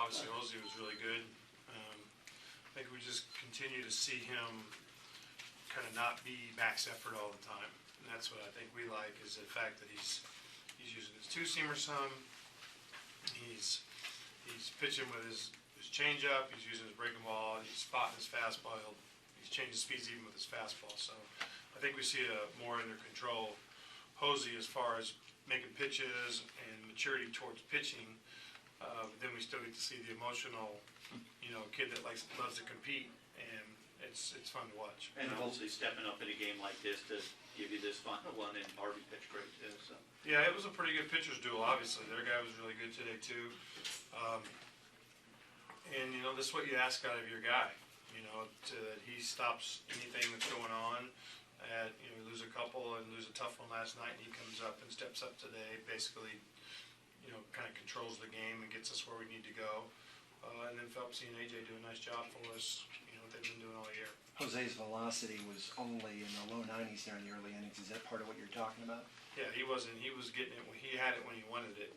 obviously Jose was really good. I think we just continue to see him kind of not be max effort all the time. And that's what I think we like, is the fact that he's using his two-seamer some. He's pitching with his changeup. He's using his breaking ball. He's spotting his fastball. He's changing speeds even with his fastball. So I think we see a more under control Jose as far as making pitches and maturity towards pitching. But then we still get to see the emotional, kid that loves to compete, and it's fun to watch. And Jose stepping up in a game like this to give you this final one, and Harvey pitched great too. So. Yeah, it was a pretty good pitcher's duel, obviously. Their guy was really good today too. And this is what you ask out of your guy, that he stops anything that's going on. Lose a couple and lose a tough one last night, and he comes up and steps up today, basically, kind of controls the game and gets us where we need to go. And then Phelpsy and AJ do a nice job for us, what they've been doing all year. Jose's velocity was only in the low 90s during the early innings. Is that part of what you're talking about? Yeah, he wasn't. He was getting it when he had it when he wanted it.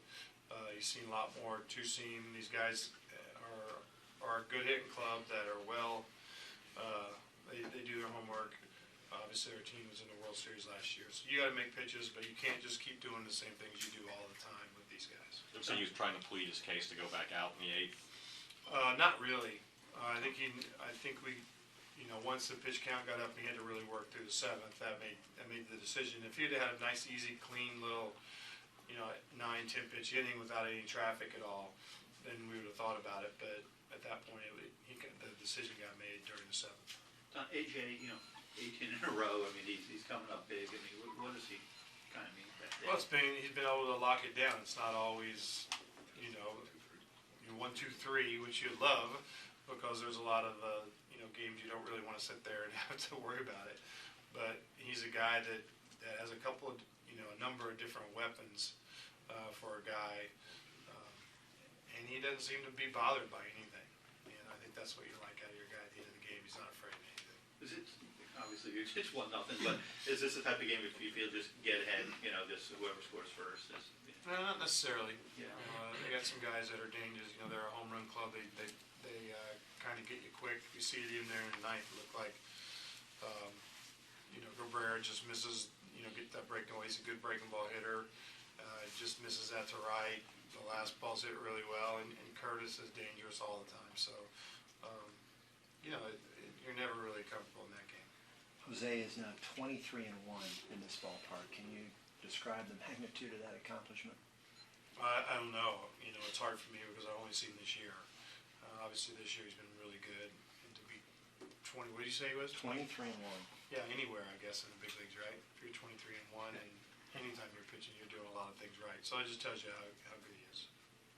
You've seen a lot more two-seam. These guys are a good hitting club that are well. They do their homework. Obviously, our team was in the World Series last year, so you got to make pitches, but you can't just keep doing the same things you do all the time with these guys. So he was trying to plead his case to go back out in the 8th. Not really. I think we, once the pitch count got up, and he had to really work through the 7th. That made the decision. If he'd had a nice, easy, clean little, 9-10 pitch inning without any traffic at all, then we would have thought about it. But at that point, the decision got made during the 7th. AJ, 18 in a row. I mean, he's coming up big. I mean, what does he kind of mean by that? Well, he's been able to lock it down. It's not always, 1, 2, 3, which you love, because there's a lot of games you don't really want to sit there and have to worry about it. But he's a guy that has a couple of a number of different weapons for a guy, and he doesn't seem to be bothered by anything. And I think that's what you like out of your guy at the end of the game. He's not afraid of anything. Is it obviously you're just 1-0, but is this the type of game if you feel just get ahead, just whoever scores first is? No, not necessarily. Yeah. They got some guys that are dangerous. They're a home run club. They kind of get you quick. You see it even there in the 9th. It looked like Cabrera just misses. Get that breaking away. He's a good breaking ball hitter. Just misses that to right. The last ball's hit really well, and Curtis is dangerous all the time. So, you're never really comfortable in that game. Jose is now 23-1 in this ballpark. Can you describe the magnitude of that accomplishment? I don't know. It's hard for me because I've only seen this year. Obviously, this year he's been really good. And to be 20, what did you say he was? 23-1. Yeah, anywhere, I guess, in the big leagues, right? If you're 23-1, and anytime you're pitching, you're doing a lot of things right. So it just tells you how good he is.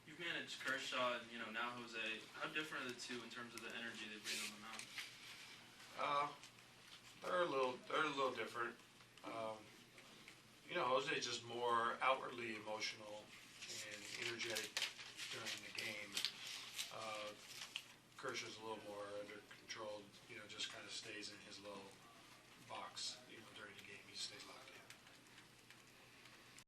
You've managed Kershaw and, now Jose. How different are the two in terms of the energy they bring on the mound? They're a little different. Jose's just more outwardly emotional and energetic during the game. Kershaw's a little more under control. Just kind of stays in his little box. During the game, he stays locked